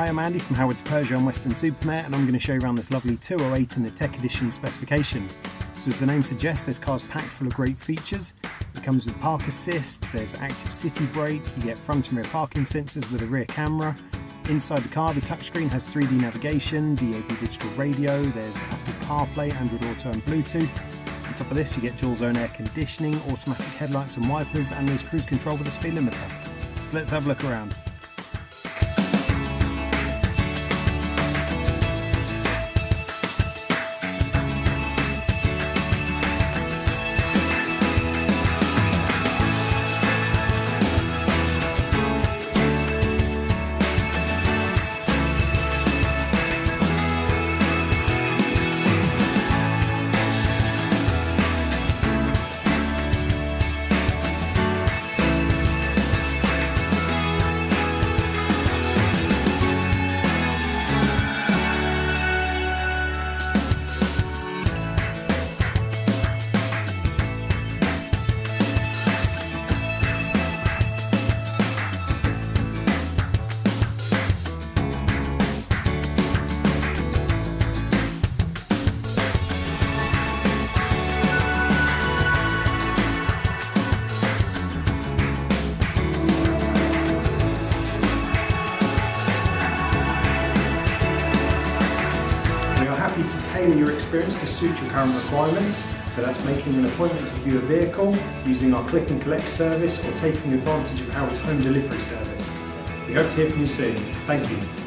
I'm Andy from Howard's Persia and Weston-super-Mare, and I'm going to show you around this lovely 208 in the Tech Edition specification. So as the name suggests, this car's packed full of great features. It comes with park assist, there's active city brake, you get front and rear parking sensors with a rear camera. Inside the car, the touchscreen has 3D navigation, DAB digital radio, there's Apple CarPlay, Android Auto and Bluetooth. On top of this, you get dual zone air conditioning, automatic headlights and wipers, and there's cruise control with a speed limiter. So let's have a look around. Happy to tailor your experience to suit your current requirements, whether that's making an appointment to view a vehicle, using our click and collect service, or taking advantage of Howard's home delivery service. We hope to hear from you soon. Thank you.